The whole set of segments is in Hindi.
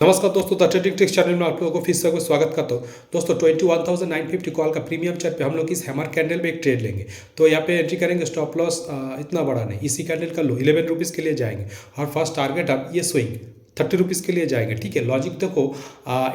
नमस्कार दोस्तों, द ट्रेडिंग ट्रिक्स चैनल में आप लोगों को फिर से स्वागत करता हूँ। दोस्तों 21,950 कॉल का प्रीमियम चार्ट पे हम लोग इस हैमर कैंडल में एक ट्रेड लेंगे। तो यहाँ पे एंट्री करेंगे, स्टॉप लॉस इतना बड़ा नहीं, इसी कैंडल का लो 11 रुपीज़ के लिए जाएंगे और फर्स्ट टारगेट हम ये स्विंग 30 रुपीज़ के लिए जाएंगे। ठीक है, लॉजिक देखो,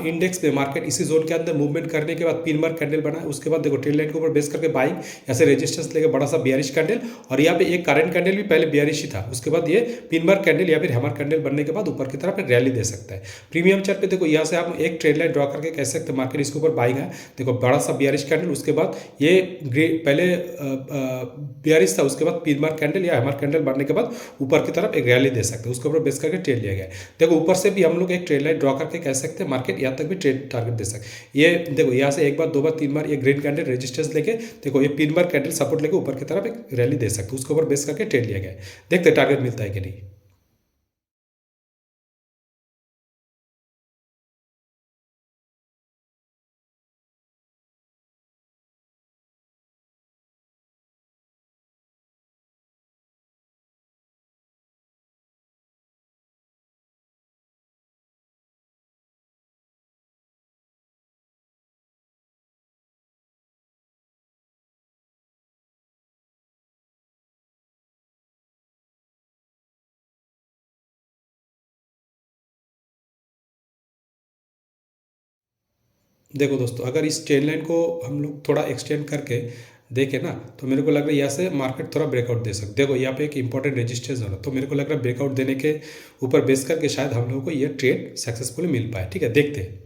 इंडेक्स में मार्केट इसी जोन के अंदर मूवमेंट करने के बाद पिन बार कैंडल बना, उसके बाद देखो ट्रेड लाइन के ऊपर बेस करके बाइंग, ऐसे रेजिस्टेंस लेके बड़ा सा बियरिश कैंडल, और यहाँ पे एक करंट कैंडल भी पहले बियरिश ही था, उसके बाद ये पिन बार कैंडल या फिर हैमर कैंडल बनने के बाद ऊपर की तरफ एक रैली दे सकता है। प्रीमियम चार्ट पे देखो यहाँ से आप एक ट्रेड लाइन ड्रॉ करके कह सकते हैं मार्केट इसके ऊपर बाइंग है। देखो बड़ा सा बियरिश कैंडल, उसके बाद ये पहले बियरिश था, उसके बाद पिन बार कैंडल या हैमर कैंडल बनने के बाद ऊपर की तरफ एक रैली दे सकते हैं, उसके ऊपर बेस करके ट्रेड लिया गया है। देखो ऊपर से भी हम लोग एक ट्रेड लाइन ड्रॉ करके कह सकते हैं मार्केट यहाँ तक भी ट्रेड टारगेट दे सकते हैं। ये देखो यहाँ से एक बार, दो बार, तीन बार ये ग्रीन कैंडल रेजिस्टेंस लेके, देखो ये पिन बार कैंडल सपोर्ट लेके ऊपर की तरफ एक रैली दे सकते हैं, उसके ऊपर बेस करके ट्रेड लिया गया है। देखते हैं टारगेट मिलता है कि नहीं। देखो दोस्तों, अगर इस ट्रेंड लाइन को हम लोग थोड़ा एक्सटेंड करके देखें ना, तो मेरे को लग रहा है यहाँ से मार्केट थोड़ा ब्रेकआउट दे सकते। देखो यहाँ पे एक इंपॉर्टेंट रेजिस्टेंस होना, तो मेरे को लग रहा है ब्रेकआउट देने के ऊपर बेस करके शायद हम लोगों को ये ट्रेड सक्सेसफुली मिल पाए। ठीक है, देखते हैं।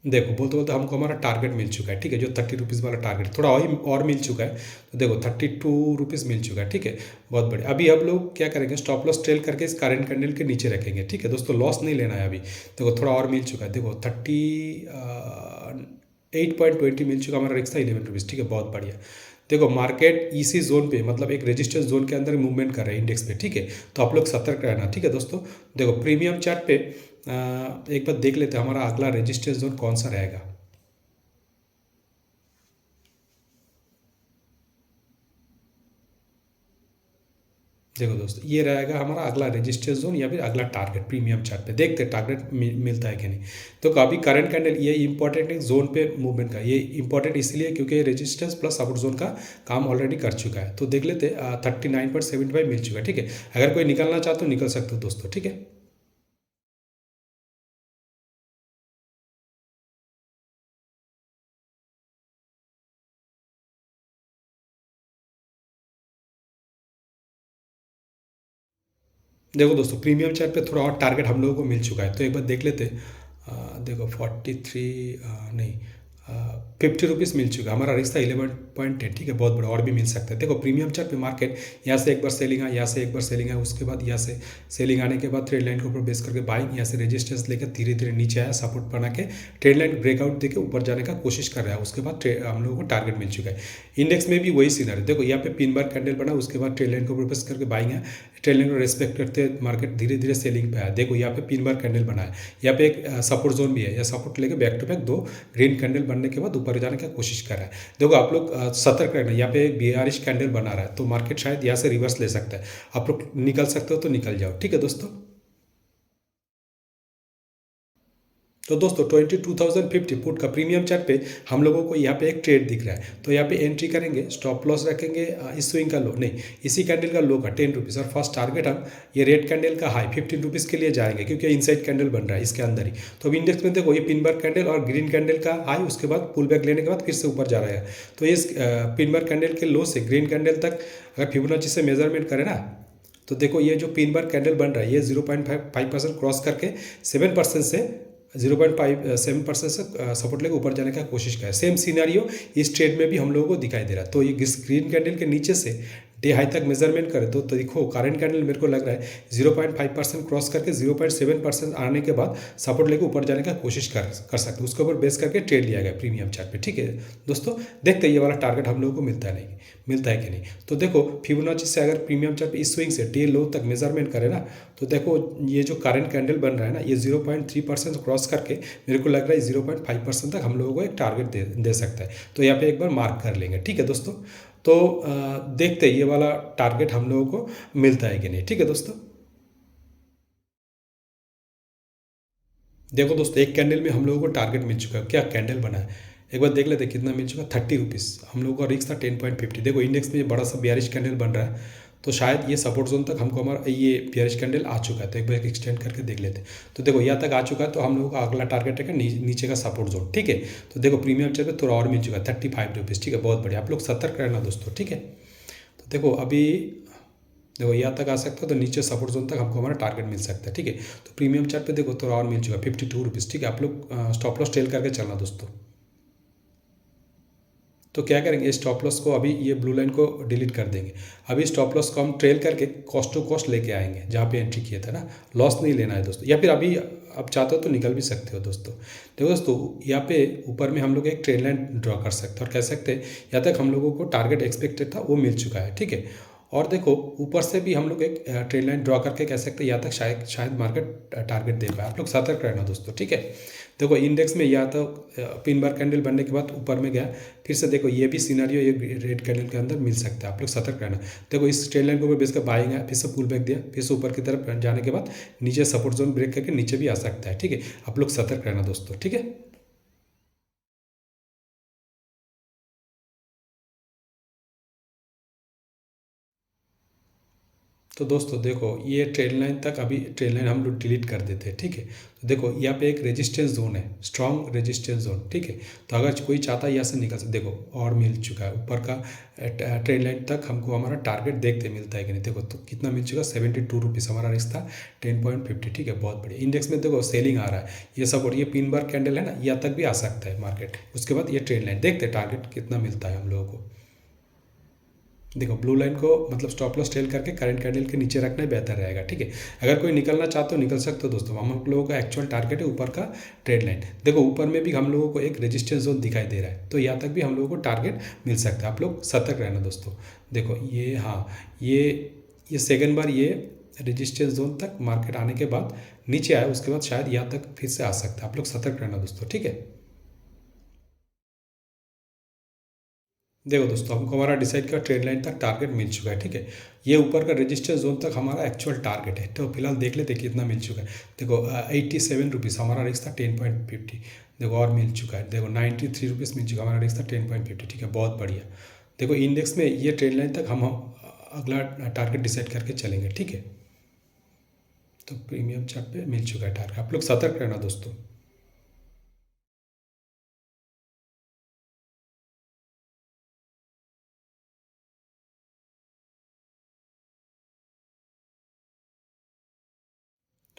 देखो बोलते बोलते हमको हमारा टारगेट मिल चुका है। ठीक है, जो 30 रुपीज़ वाला टारगेट थोड़ा और मिल चुका है, तो देखो 32 रुपीज़ मिल चुका है। ठीक है, बहुत बढ़िया। अभी हम लोग क्या करेंगे, स्टॉप लॉस ट्रेल करके इस करंट कैंडल के नीचे रखेंगे। ठीक है दोस्तों, लॉस नहीं लेना है अभी। देखो थोड़ा और मिल चुका है, देखो 8.20 मिल चुका, हमारा रिक्स था 11 रुपीज़। ठीक है, बहुत बढ़िया। देखो मार्केट इसी जोन पे, मतलब एक रेजिस्टेंस जोन के अंदर मूवमेंट कर रहे हैं इंडेक्स पे। ठीक है, तो आप लोग सतर्क रहना। ठीक है दोस्तों, देखो प्रीमियम चार्ट पे एक बार देख लेते हैं हमारा अगला रेजिस्टेंस जोन कौन सा रहेगा। देखो दोस्तों, ये रहेगा हमारा अगला रेजिस्टेंस जोन या फिर अगला टारगेट प्रीमियम चार्ट पे। देखते हैं टारगेट मिलता है कि नहीं। तो अभी करंट कैंडल ये इंपॉर्टेंट है जोन पे मूवमेंट का, ये इंपॉर्टेंट इसलिए क्योंकि रेजिस्टेंस प्लस सपोर्ट जोन का काम ऑलरेडी कर चुका है। तो देख लेते, 39.75 मिल चुका है। ठीक है, अगर कोई निकलना चाहते हो निकल सकते हो दोस्तों। ठीक है, देखो दोस्तों प्रीमियम चार्ट पे थोड़ा और टारगेट हम लोगों को मिल चुका है, तो एक बार देख लेते। देखो 43 नहीं, 50 रुपीज़ मिल चुका है, हमारा रिस्क था 11.10। ठीक है, बहुत बड़ा, और भी मिल सकता है। देखो प्रीमियम चार्ट पे मार्केट यहाँ से एक बार सेलिंग है, यहाँ से एक बार सेलिंग है, उसके बाद यहाँ से सेलिंग आने के बाद ट्रेड लाइन के ऊपर बेस करके बाइंग, यहाँ से रेजिस्टेंस लेकर धीरे धीरे नीचे आया, सपोर्ट बना के ट्रेड लाइन ब्रेकआउट देके ऊपर जाने का कोशिश कर रहा है, उसके बाद हम लोगों को टारगेट मिल चुका है। इंडेक्स में भी वही सीनर है। देखो यहाँ पे पिन बार कैंडल बना, उसके बाद ट्रेड लाइन के ऊपर बेस करके बाइंग है, ट्रेड लाइन को रेस्पेक्ट करते मार्केट धीरे धीरे सेलिंग पे आया। देखो यहाँ पे पिन बार कैंडल बना है, यहाँ पे एक सपोर्ट जोन भी है, या सपोर्ट लेके बैक टू बैक दो ग्रीन कैंडल बनने के बाद ऊपर जाने की कोशिश कर रहा है। देखो आप लोग सतर्क रहना, यहाँ पे एक बियरिश कैंडल बना रहा है, तो मार्केट शायद यहाँ से रिवर्स ले सकता है। आप लोग निकल सकते हो तो निकल जाओ। ठीक है दोस्तों, तो दोस्तों 22,050 पुट का प्रीमियम चार्ट पे हम लोगों को यहाँ पे एक ट्रेड दिख रहा है, तो यहाँ पे एंट्री करेंगे, स्टॉप लॉस रखेंगे इस स्विंग का लो नहीं, इसी कैंडल का लो का 10 रुपीज़, और फर्स्ट टारगेट हम ये रेड कैंडल का हाई 15 रुपीज़ के लिए जाएंगे, क्योंकि इनसाइड कैंडल बन रहा है इसके अंदर ही। तो अब इंडेक्स में देखो ये पिन बार कैंडल और ग्रीन कैंडल का हाई, उसके बाद पुल बैक लेने के बाद फिर से ऊपर जा रहा है। तो इस पिन बार कैंडल के लो से ग्रीन कैंडल तक अगर फिबोनाची से मेजरमेंट करें ना, तो देखो ये जो पिन बार कैंडल बन रहा है, ये 0.5% क्रॉस करके 7% से 0.57% से सपोर्ट लेकर ऊपर जाने का कोशिश करें। सेम सीनारियो इस ट्रेड में भी हम लोगों को दिखाई दे रहा है। तो ये ग्रीन कैंडल के नीचे से डे हाई तक मेजरमेंट करें तो देखो करंट कैंडल मेरे को लग रहा है 0.5% क्रॉस करके 0.7% आने के बाद सपोर्ट लेकर ऊपर जाने का कोशिश कर सकते हैं, उसके ऊपर बेस करके ट्रेड लिया गया प्रीमियम चार्ट पे। ठीक है दोस्तों, देखते हैं ये वाला टारगेट हम लोगों को मिलता है कि नहीं। तो देखो फिबोनाची से अगर प्रीमियम चार्ट पे इस स्विंग से डे लो तक मेजरमेंट करें ना, तो देखो ये जो करंट कैंडल बन रहा है ना, ये 0.3% क्रॉस करके मेरे को लग रहा है 0.5% तक हम लोगों को एक टारगेट दे सकता है। तो यहाँ पे एक बार मार्क कर लेंगे। ठीक है दोस्तों, तो देखते हैं ये वाला टारगेट हम लोगों को मिलता है कि नहीं। ठीक है दोस्तों। देखो दोस्तों, एक कैंडल में हम लोगों को टारगेट मिल चुका है। क्या कैंडल बना है, एक बार देख लेते कितना मिल चुका है। 30 रुपीज़ हम लोगों का रिस्क था 10.50। देखो इंडेक्स में ये बड़ा सा बियरिश कैंडल बन रहा है, तो शायद ये सपोर्ट जोन तक हमको हमारा ये बियरिश कैंडल आ चुका है। तो एक बार एक्सटेंड करके देख लेते हैं। तो देखो यहाँ तक आ चुका है, तो हम लोगों का अगला टारगेट है नीचे का सपोर्ट जोन। ठीक है, तो देखो प्रीमियम चार्ट पे थोड़ा और मिल चुका है 35 रुपीज़। ठीक है, बहुत बढ़िया। आप लोग सतर्क रहना दोस्तों। ठीक है, तो देखो अभी देखो यहाँ तक आ सकता है, तो नीचे सपोर्ट जोन तक हमको हमारा टारगेट मिल सकता है। ठीक है, तो प्रीमियम चार्ट पे देखो थोड़ा और मिल चुका है 52 रुपीज़। ठीक है, आप लोग स्टॉप लॉस टेल करके चलना दोस्तों। तो क्या करेंगे, स्टॉप लॉस को अभी ये ब्लू लाइन को डिलीट कर देंगे। अभी स्टॉप लॉस को हम ट्रेल करके कॉस्ट टू कॉस्ट लेके आएंगे जहाँ पे एंट्री किया था ना। लॉस नहीं लेना है दोस्तों, या फिर अभी आप चाहते हो तो निकल भी सकते हो दोस्तों। देखो दोस्तों, यहाँ पे ऊपर में हम लोग एक ट्रेल लाइन ड्रॉ कर सकते हैं और कह सकते हैं यहाँ तक हम लोगों को टारगेट एक्सपेक्टेड था वो मिल चुका है। ठीक है, और देखो ऊपर से भी हम लोग एक ट्रेल लाइन ड्रॉ करके कह सकते हैं यहाँ तक शायद मार्केट टारगेट दे पाए। आप लोग सतर्क रहना दोस्तों। ठीक है, देखो इंडेक्स में या तो पिन बार कैंडल बनने के बाद ऊपर में गया, फिर से देखो ये भी सिनेरियो ये रेड कैंडल के अंदर मिल सकता है। आप लोग सतर्क रहना। देखो इस ट्रेल लाइन के ऊपर बेस कर बाइंग है, फिर से पुल बैक दिया, फिर से ऊपर की तरफ जाने के बाद नीचे सपोर्ट जोन ब्रेक करके नीचे भी आ सकता है। ठीक है, आप लोग सतर्क रहना दोस्तों। ठीक है, तो दोस्तों देखो ये ट्रेन लाइन तक अभी ट्रेन लाइन हम लोग डिलीट कर देते हैं। ठीक है, तो देखो यहाँ पे एक रेजिस्टेंस जोन है, स्ट्रॉन्ग रेजिस्टेंस जोन। ठीक है, तो अगर कोई चाहता है यहाँ से निकल सकता, देखो और मिल चुका है ऊपर का ट्रेन लाइन तक हमको हमारा टारगेट देखते मिलता है कि नहीं। देखो तो कितना मिल चुका, 72 रुपीज़ हमारा रिस्क था 10.50। ठीक है, बहुत बढ़िया। इंडेक्स में देखो सेलिंग आ रहा है, ये सपोर्ट ये पिन बार कैंडल है ना, यहाँ तक भी आ सकता है मार्केट। उसके बाद ये ट्रेन लाइन देखते टारगेट कितना मिलता है हम लोगों को। देखो ब्लू लाइन को मतलब स्टॉप लॉस टेल करके करंट कैंडल के नीचे रखना ही बेहतर रहेगा। ठीक है, अगर कोई निकलना चाहते हो निकल सकते हो दोस्तों। हम लोगों का एक्चुअल टारगेट है ऊपर का ट्रेड लाइन। देखो ऊपर में भी हम लोगों को एक रेजिस्टेंस जोन दिखाई दे रहा है, तो यहाँ तक भी हम लोगों को टारगेट मिल सकता है। आप लोग सतर्क रहना दोस्तों। देखो ये हाँ, ये सेकेंड बार ये रेजिस्टेंस जोन तक मार्केट आने के बाद नीचे आया, उसके बाद शायद यहाँ तक फिर से आ सकता है। आप लोग सतर्क रहना दोस्तों। ठीक है, देखो दोस्तों हमको हमारा डिसाइड का ट्रेड लाइन तक टारगेट मिल चुका है। ठीक है, ये ऊपर का रजिस्टर जोन तक हमारा एक्चुअल टारगेट है। तो फिलहाल देख लेते कितना मिल चुका है। देखो 87 रुपीज़ हमारा रिस्क था 10.50। देखो और मिल चुका है। देखो 93 रुपीज़ मिल चुका, हमारा रिस्क था 10.50। ठीक है, बहुत बढ़िया। देखो इंडेक्स में ये ट्रेड लाइन तक हम अगला टारगेट डिसाइड करके चलेंगे। ठीक है, तो प्रीमियम चार्ट पे मिल चुका है टारगेट। आप लोग सतर्क रहना दोस्तों।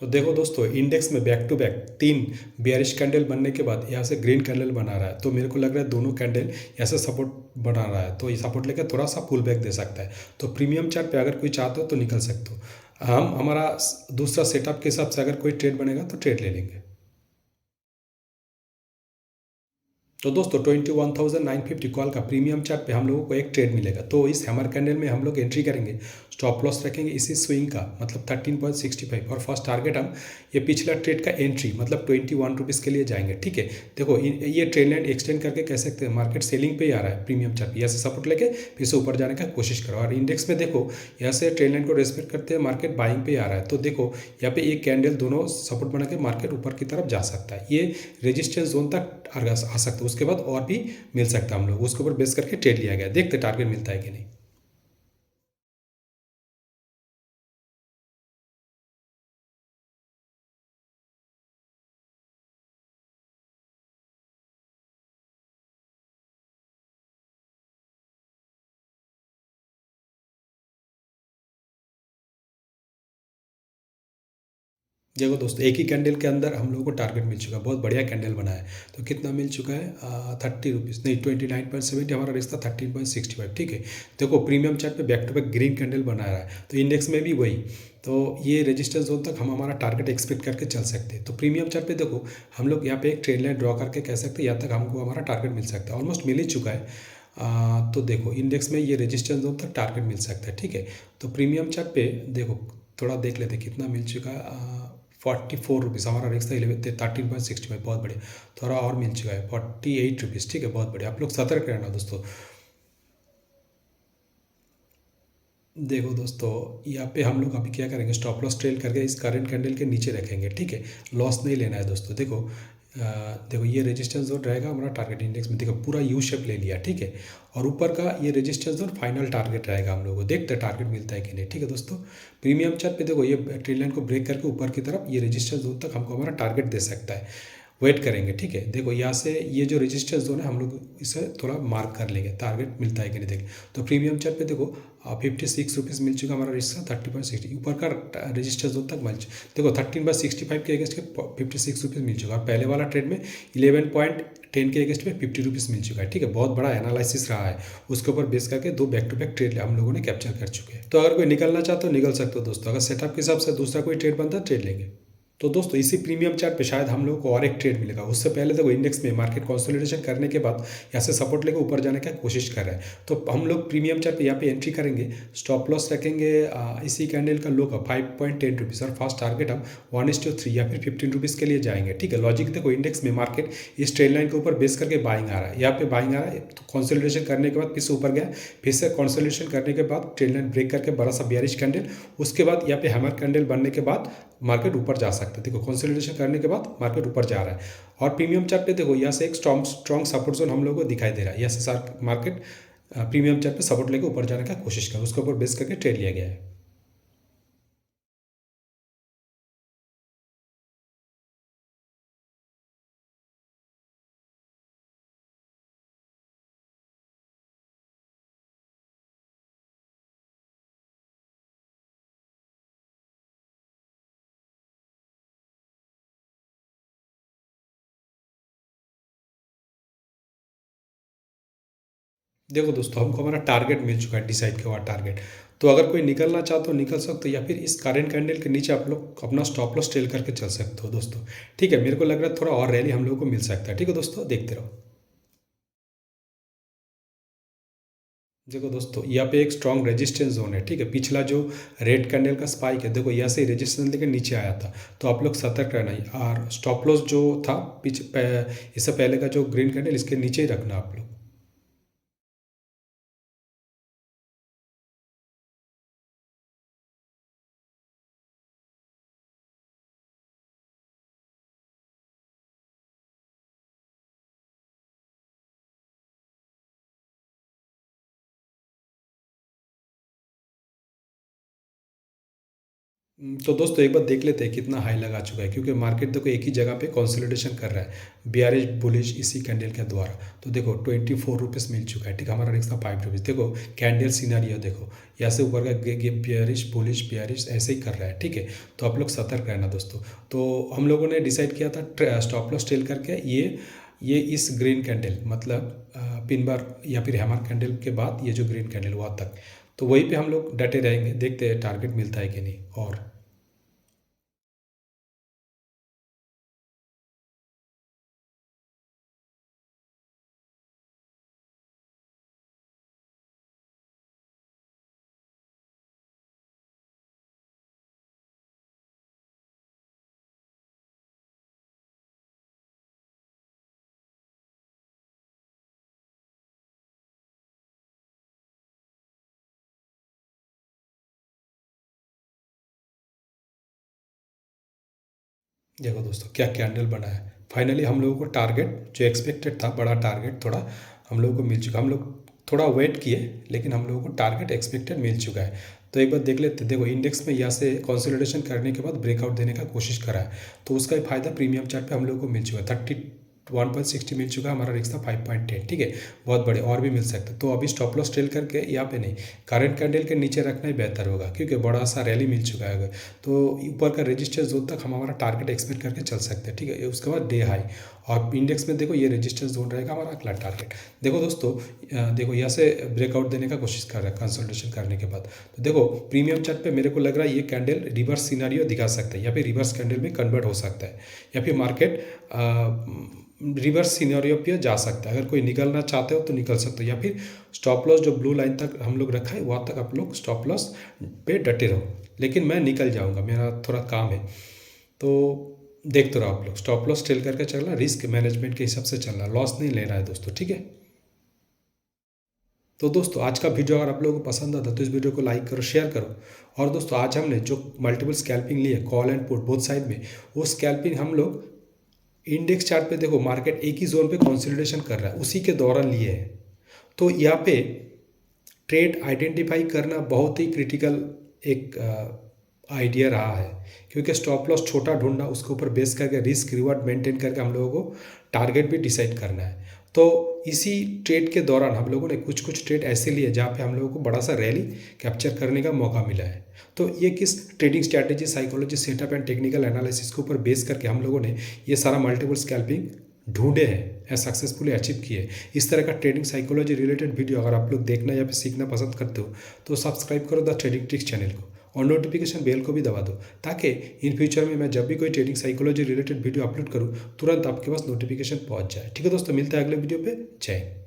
तो देखो दोस्तों, इंडेक्स में back to back 3 bearish candle बनने के बाद यहाँ से ग्रीन कैंडल बना रहा है। तो मेरे को लग रहा है दोनों कैंडल ऐसे सपोर्ट बना रहा है, तो ये सपोर्ट लेकर थोड़ा सा पुल बैक दे सकता है। तो प्रीमियम चार्ट पे अगर कोई चाहते हो तो निकल सकते हो। हम हमारा दूसरा सेटअप के हिसाब से अगर कोई ट्रेड बनेगा तो ट्रेड ले लेंगे। तो दोस्तों 21,950 कॉल का प्रीमियम चार्ट पे हम लोगों को एक ट्रेड मिलेगा। तो इस हैमर कैंडल में हम लोग एंट्री करेंगे, स्टॉप लॉस रखेंगे इसी स्विंग का मतलब 13.65, और फर्स्ट टारगेट हम ये पिछला ट्रेड का एंट्री मतलब 21 रुपीज़ के लिए जाएंगे। ठीक है, देखो ये ट्रेड लाइन एक्सटेंड करके कह सकते हैं मार्केट सेलिंग पे ही आ रहा है। प्रीमियम चार्ट पे यहाँ से सपोर्ट लेके फिर से ऊपर जाने का कोशिश करो, और इंडेक्स में देखो यहाँ से ट्रेड लाइन को रेस्पेक्ट करते हैं मार्केट बाइंग पे आ रहा है। तो देखो यहाँ पे एक कैंडल दोनों सपोर्ट बना के मार्केट ऊपर की तरफ जा सकता है। ये रेजिस्टेंस जोन तक आ सकता है, उसके बाद और भी मिल सकता है। हम लोग उसके ऊपर बेस करके ट्रेड लिया गया, देखते टारगेट मिलता है कि नहीं। देखो दोस्तों, एक ही कैंडल के अंदर हम लोगों को टारगेट मिल चुका है, बहुत बढ़िया कैंडल बना है। तो कितना मिल चुका है 30 रुपीज़ नहीं 29.70, हमारा रिश्ता 13.65। ठीक है, देखो प्रीमियम चार्ट पे back to back green candle बना रहा है, तो इंडेक्स में भी वही। तो ये रेजिस्टेंस जोन तक हम हमारा टारगेट एक्सपेक्ट करके चल सकते हैं। तो प्रीमियम चार्ट पे देखो हम लोग यहाँ पे एक ट्रेड लाइन ड्रॉ करके कह सकते हैं यहाँ तक हमको हमारा टारगेट मिल सकता है, ऑलमोस्ट मिल ही चुका है। तो देखो इंडेक्स में ये रेजिस्टेंस जोन तक टारगेट मिल सकता है। ठीक है, तो प्रीमियम चार्ट पे देखो थोड़ा देख लेते कितना मिल चुका है। 44 रुपीज़ हमारा रिक्स था 13.65, बहुत बढ़िया। थोड़ा और मिल चुका है 48 रुपीज़। ठीक है, बहुत बढ़िया। आप लोग सतर्क रहना दोस्तों। देखो दोस्तों, यहाँ पे हम लोग अभी क्या करेंगे, स्टॉप लॉस ट्रेल करके इस करंट कैंडल के नीचे रखेंगे, ठीक है। लॉस नहीं लेना है दोस्तों। देखो देखो ये रेजिस्टेंस जोन रहेगा हमारा टारगेट इंडेक्स में, देखो पूरा यू शेप ले लिया, ठीक है। और ऊपर का ये रेजिस्टेंस जोन फाइनल टारगेट रहेगा हम लोगों को, देखते हैं टारगेट मिलता है कि नहीं, ठीक है दोस्तों। प्रीमियम चार्ट पे देखो ये ट्रेल लाइन को ब्रेक करके ऊपर की तरफ ये रेजिस्टेंस जोन तक हमको हमारा टारगेट दे सकता है। वेट करेंगे, ठीक है। देखो यहाँ से ये जो रेजिस्टेंस जोन है हम लोग इसे थोड़ा मार्क कर लेंगे, टारगेट मिलता है कि नहीं देखें। तो प्रीमियम चार्ट पे देखो 56 रुपीज़ मिल चुका हमारा रेजिस्टेंस, 30.60 ऊपर का रेजिस्टेंस जोन तक मिल चुका। देखो 13/65 के अगेंस्ट के 56 रुपीज़ मिल चुका, और पहले वाला ट्रेड में 11.10 के अगेंस्ट में 50 रुपीज़ मिल चुका है, ठीक है। बहुत बड़ा एनालिसिस रहा है, उसके ऊपर बेस करके 2 बैक टू बैक ट्रेड हम लोगों ने कैप्चर कर चुके हैं। तो अगर कोई निकलना चाहते हो निकल सकते हो दोस्तों, अगर सेटअप के हिसाब से दूसरा कोई ट्रेड बनता है ट्रेड लेंगे। तो दोस्तों इसी प्रीमियम चार्ट पे शायद हम लोग को और एक ट्रेड मिलेगा। उससे पहले देखो इंडेक्स में मार्केट कंसोलिडेशन करने के बाद यहाँ से सपोर्ट लेकर ऊपर जाने का कोशिश कर रहा है, तो हम लोग प्रीमियम चार्ट पे यहाँ पे एंट्री करेंगे, स्टॉप लॉस रखेंगे इसी कैंडल का लो का 5.10 रुपीज़, और फास्ट टारगेट हम 1:3 या फिर 15 रुपीज़ के लिए जाएंगे, ठीक है। लॉजिक देखो इंडेक्स में मार्केट इस ट्रेड लाइन के ऊपर बेस करके बाइंग आ रहा है, यहाँ पे बाइंग आ रहा है, तो कंसोलिडेशन करने के बाद फिर से ऊपर गया, फिर से कंसोलिडेशन करने के बाद ट्रेड लाइन ब्रेक करके बड़ा सा बेयरिश कैंडल, उसके बाद यहाँ पे हैमर कैंडल बनने के बाद मार्केट ऊपर जा सकता है। देखो कंसोलिडेशन करने के बाद मार्केट ऊपर जा रहा है, और प्रीमियम चार्ट पे देखो यहाँ से एक स्ट्रॉन्ग सपोर्ट जोन हम लोगों को दिखाई दे रहा है, यहाँ से मार्केट प्रीमियम चार्ट पे सपोर्ट लेके ऊपर जाने का कोशिश कर, उसके ऊपर बेस करके ट्रेड लिया गया है। देखो दोस्तों हमको हमारा टारगेट मिल चुका है, डिसाइड किया हुआ टारगेट। तो अगर कोई निकलना चाहते हो निकल सकते हो, या फिर इस करंट कैंडल के नीचे आप लोग अपना स्टॉप लॉस ट्रेल करके चल सकते हो दोस्तों, ठीक है। मेरे को लग रहा है थोड़ा और रैली हम लोग को मिल सकता है, ठीक है दोस्तों, देखते रहो। देखो दोस्तों यहाँ पे एक स्ट्रॉन्ग रेजिस्टेंस जोन है, ठीक है। पिछला जो रेड कैंडल का स्पाइक है, देखो यहाँ से रेजिस्टेंस लेकर नीचे आया था, तो आप लोग सतर्क रहना ही, और स्टॉप लॉस जो था इससे पहले का जो ग्रीन कैंडल इसके नीचे ही रखना आप लोग। तो दोस्तों एक बार देख लेते हैं कितना हाई लगा चुका है, क्योंकि मार्केट देखो एक ही जगह पे कंसोलिडेशन कर रहा है बियरिश बुलिश इसी कैंडल के द्वारा। तो देखो 24 रुपीज़ मिल चुका है, ठीक है। हमारा रिस्क था 5 रुपीज़। देखो कैंडल सीनारियो देखो, यहाँ से ऊपर का बियरिश बुलिश बियरिश ऐसे ही कर रहा है, ठीक है। तो आप लोग सतर्क रहना दोस्तों। तो हम लोगों ने डिसाइड किया था स्टॉप लॉस ट्रेल करके ये इस ग्रीन कैंडल मतलब पिन बार या फिर हैमर कैंडल के बाद ये जो ग्रीन कैंडल वहाँ तक, तो वहीं पे हम लोग डटे रहेंगे, देखते हैं टारगेट मिलता है कि नहीं। और देखो दोस्तों क्या कैंडल बना है, फाइनली हम लोगों को टारगेट जो एक्सपेक्टेड था बड़ा टारगेट थोड़ा हम लोगों को मिल चुका। हम लोग थोड़ा वेट किए, लेकिन हम लोगों को टारगेट एक्सपेक्टेड मिल चुका है। तो एक बार देख लेते हैं। देखो इंडेक्स में यहाँ से कंसोलिडेशन करने के बाद ब्रेकआउट देने का कोशिश करा है, तो उसका ही फायदा प्रीमियम चार्ट पे हम लोगों को मिल चुका है। 1.60 मिल चुका है, हमारा रिस्क था 5.10, ठीक है। बहुत बड़े और भी मिल सकते, तो अभी स्टॉप लॉस ट्रेल करके यहाँ पे नहीं, करंट कैंडल के नीचे रखना ही बेहतर होगा, क्योंकि बड़ा सा रैली मिल चुका है। अगर तो ऊपर का रेजिस्टेंस जोन तक हम हमारा टारगेट एक्सपेक्ट करके चल सकते हैं, ठीक है। उसके बाद डे हाई, और इंडेक्स में देखो ये रेजिस्टेंस जोन रहेगा हमारा अगला टारगेट। देखो दोस्तों देखो यहाँ से ब्रेकआउट देने का कोशिश कर रहा है कंसल्टेशन करने के बाद। तो देखो प्रीमियम चार्ट पे मेरे को लग रहा है ये कैंडल रिवर्स सिनारियो दिखा सकता है, या फिर रिवर्स कैंडल में कन्वर्ट हो सकता है, या फिर मार्केट रिवर्स सिनेरियो पे जा सकता है। अगर कोई निकलना चाहते हो तो निकल सकते हो, या फिर स्टॉप लॉस जो ब्लू लाइन तक हम लोग रखा है वहाँ तक आप लोग स्टॉप लॉस पे डटे रहो। लेकिन मैं निकल जाऊँगा, मेरा थोड़ा काम है, तो देखते रहो आप लोग। स्टॉप लॉस टेल करके चलना, रिस्क मैनेजमेंट के हिसाब से चलना, लॉस नहीं लेना है दोस्तों, ठीक है। तो दोस्तों आज का वीडियो अगर आप लोगों को पसंद आता तो इस वीडियो को लाइक करो, शेयर करो। और दोस्तों आज हमने जो मल्टीपल स्कैल्पिंग ली है call and put both side में, वो स्कैल्पिंग हम लोग इंडेक्स चार्ट पे देखो मार्केट एक ही जोन पे कंसोलिडेशन कर रहा है, उसी के दौरान लिए हैं। तो यहाँ पे ट्रेड आइडेंटिफाई करना बहुत ही क्रिटिकल एक आइडिया रहा है, क्योंकि स्टॉप लॉस छोटा ढूंढना, उसके ऊपर बेस करके रिस्क रिवार्ड मेंटेन करके हम लोगों को टारगेट भी डिसाइड करना है। तो इसी ट्रेड के दौरान हम लोगों ने कुछ ट्रेड ऐसे लिए जहाँ पे हम लोगों को बड़ा सा रैली कैप्चर करने का मौका मिला है। तो ये किस trading strategy, psychology, setup and technical analysis के ऊपर बेस करके हम लोगों ने ये सारा मल्टीपल स्कैल्पिंग ढूंढे हैं एंड सक्सेसफुली अचीव किए। इस तरह का ट्रेडिंग साइकोलॉजी रिलेटेड वीडियो अगर आप लोग देखना या फिर सीखना पसंद करते हो तो सब्सक्राइब करो द ट्रेडिंग ट्रिक्स चैनल को और नोटिफिकेशन बेल को भी दबा दो, ताकि इन फ्यूचर में मैं जब भी कोई trading psychology related video upload करूँ तुरंत आपके पास नोटिफिकेशन पहुंच जाए। ठीक है दोस्तों, मिलते हैं अगले वीडियो पे। जय हिंद।